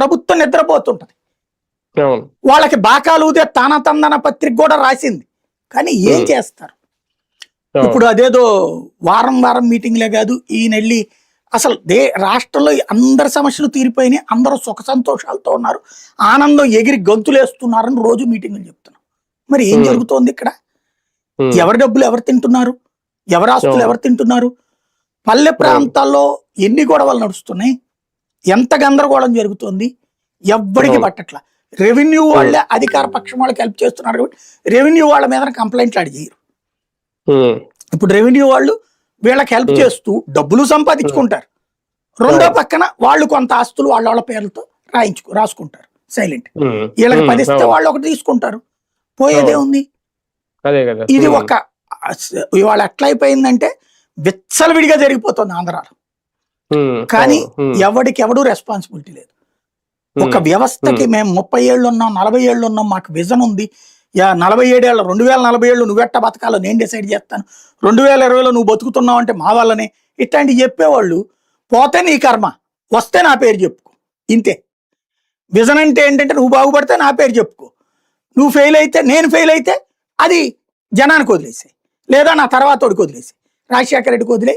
ప్రభుత్వం నిద్రపోతుంటది. అవును. వాళ్ళకి బాకాలు ఊదే తానతందన పత్రిక కూడా రాసింది. కానీ ఏం చేస్తారు? ఇప్పుడు అదేదో వారం వారం మీటింగ్లే కాదు, ఈయనెళ్ళి అసలు రాష్ట్రంలో అందరి సమస్యలు తీరిపోయినాయి, అందరూ సుఖ సంతోషాలతో ఉన్నారు, ఆనందం ఎగిరి గంతులేస్తున్నారని రోజు మీటింగులు చెప్తున్నాం. మరి ఏం జరుగుతోంది ఇక్కడ? ఎవరి డబ్బులు ఎవరు తింటున్నారు? ఎవరి ఆస్తులు ఎవరు తింటున్నారు? పల్లె ప్రాంతాల్లో ఎన్ని గొడవలు నడుస్తున్నాయి, ఎంత గందరగోళం జరుగుతోంది, ఎవ్వడికి పట్టట్ల. రెవెన్యూ వాళ్ళే అధికార పక్షం వాళ్ళకి హెల్ప్ చేస్తున్నారు కాబట్టి రెవెన్యూ వాళ్ళ మీద కంప్లైంట్లు అడిగారు. ఇప్పుడు రెవెన్యూ వాళ్ళు వీళ్ళకి హెల్ప్ చేస్తూ డబ్బులు సంపాదించుకుంటారు, రెండో పక్కన వాళ్ళు కొంత ఆస్తులు వాళ్ళ వాళ్ళ పేర్లతో రాసుకుంటారు సైలెంట్. వీళ్ళకి 10 ఇస్తే వాళ్ళు ఒకటి తీసుకుంటారు, పోయేదే ఉంది. ఇది ఒక ఇవాళ ఎట్లా అయిపోయిందంటే విచ్చలవిడిగా జరిగిపోతుంది ఆంధ్రాలో. కానీ ఎవడికెవడూ రెస్పాన్సిబిలిటీ లేదు. ఒక వ్యవస్థకి మేము 30 ఏళ్ళు ఉన్నాం, 40 ఏళ్ళు ఉన్నాం, మాకు విజన్ ఉంది, 47 ఏళ్ళ 2047 నువ్వెట్ట బతకాలో నేను డిసైడ్ చేస్తాను, 2020లో నువ్వు బతుకుతున్నావు అంటే మా వల్లనే, ఇట్లాంటివి చెప్పేవాళ్ళు పోతే నీ కర్మ, వస్తే నా పేరు చెప్పుకో, ఇంతే. విజన్ అంటే ఏంటంటే నువ్వు బాగుపడితే నా పేరు చెప్పుకో, నువ్వు ఫెయిల్ అయితే నేను ఫెయిల్ అయితే అది జనానికి వదిలేసాయి, లేదా నా తర్వాత వాడికి వదిలేసాయి, రాజశేఖర రెడ్డికి వదిలే,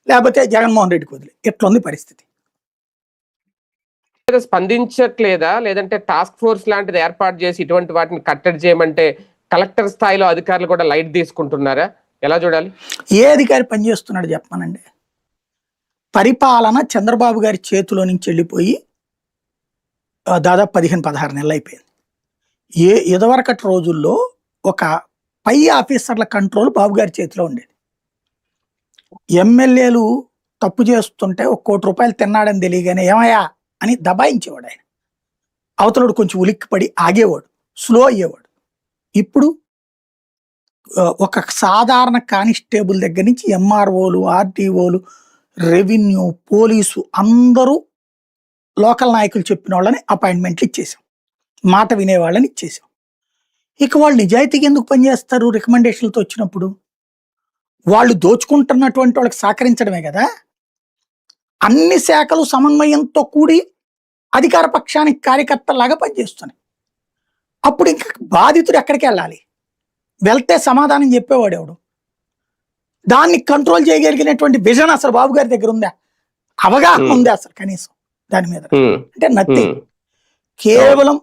లేకపోతే జగన్మోహన్ రెడ్డికి వదిలే. ఎట్లుంది పరిస్థితి? స్పందించట్లేదా? లేదంటే టాస్క్ ఫోర్స్ లాంటిది ఏర్పాటు చేసి ఇటువంటి వాటిని కట్టడి చేయమంటే కలెక్టర్ స్థాయిలో అధికారులు కూడా లైట్ తీసుకుంటున్నారా? ఎలా చూడాలి? ఏ అధికారి పనిచేస్తున్నాడు చెప్పమనండి? పరిపాలన చంద్రబాబు గారి చేతిలో నుంచి వెళ్ళిపోయి దాదాపు 15-16 నెలలు అయిపోయింది. ఇదివరకటి రోజుల్లో ఒక పై ఆఫీసర్ల కంట్రోల్ బాబు గారి చేతిలో ఉండేది. ఎమ్మెల్యేలు తప్పు చేస్తుంటే 1 కోటి రూపాయలు తిన్నాడని తెలియగానే ఏమయ్యా అని దబాయించేవాడు ఆయన. అవతలుడు కొంచెం ఉలిక్కిపడి ఆగేవాడు, స్లో అయ్యేవాడు. ఇప్పుడు ఒక సాధారణ కానిస్టేబుల్ దగ్గర నుంచి ఎంఆర్ఓలు, ఆర్టీఓలు, రెవెన్యూ, పోలీసు అందరూ లోకల్ నాయకులు చెప్పిన వాళ్ళని అపాయింట్మెంట్లు ఇచ్చేసాం, మాట వినేవాళ్ళని ఇచ్చేసాం. ఇక వాళ్ళు నిజాయితీగా ఎందుకు పనిచేస్తారు? రికమెండేషన్లతో వచ్చినప్పుడు వాళ్ళు దోచుకుంటున్నటువంటి వాళ్ళకి సహకరించడమే కదా. అన్ని శాఖలు సమన్వయంతో కూడి అధికార పక్షానికి కార్యకర్తలాగా పనిచేస్తున్నాయి. అప్పుడు ఇంకా బాధితుడు ఎక్కడికి వెళ్ళాలి? వెళ్తే సమాధానం చెప్పేవాడు ఎవడు? దాన్ని కంట్రోల్ చేయగలిగినటువంటి విజన్ అసలు బాబు గారి దగ్గర ఉందా? అవగాహన ఉందా అసలు కనీసం దాని మీద? అంటే నథింగ్. కేవలం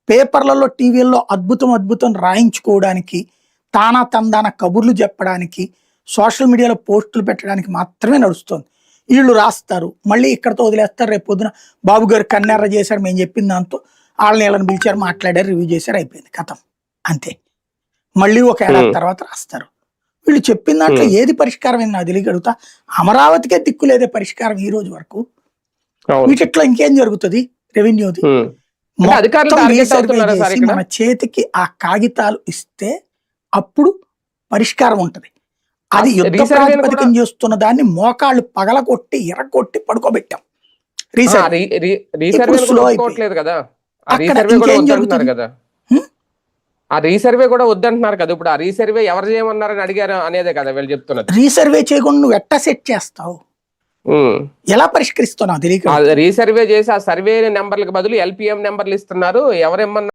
పేపర్లలో, టీవీల్లో అద్భుతం రాయించుకోవడానికి, తందాన కబుర్లు చెప్పడానికి, సోషల్ మీడియాలో పోస్టులు పెట్టడానికి మాత్రమే నడుస్తుంది. వీళ్ళు రాస్తారు, మళ్ళీ ఇక్కడతో వదిలేస్తారు. రేపు పొద్దున బాబు గారు కన్నెర్ర చేశారు, మేము చెప్పిన దాంతో వాళ్ళని వీళ్ళని పిలిచారు, మాట్లాడారు, రివ్యూ చేశారు, అయిపోయింది, కథం, అంతే. మళ్ళీ ఒక ఏడాది తర్వాత రాస్తారు. వీళ్ళు చెప్పిన దాంట్లో ఏది పరిష్కారం అని నాకు తెలియగలుగుతా. అమరావతికే దిక్కులేదే పరిష్కారం ఈ రోజు వరకు. వీటిట్లో ఇంకేం జరుగుతుంది? రెవెన్యూది మన చేతికి ఆ కాగితాలు ఇస్తే అప్పుడు పరిష్కారం ఉంటది. అది యుద్ధ ప్రాతిపదికన చేస్తున్న దాన్ని మోకాళ్ళు పగలగొట్టి ఎర్రగొట్టి పడుకోబెట్టాం. రీసర్వే కూడా వద్దంటున్నారు కదా. ఇప్పుడు ఆ రీసర్వే ఎవరు చేయమన్నారని అడిగారు అనేదే కదా వీళ్ళు చెప్తున్నారు. రీసర్వే చేయకుండా నువ్వు ఎట్టా సెట్ చేస్తావు? ఎలా పరిష్కరిస్తున్నావు తెలియక రీసర్వే చేసి ఆ సర్వే నెంబర్లకు బదులు LPM నెంబర్లు ఇస్తున్నారు. ఎవరేమన్నా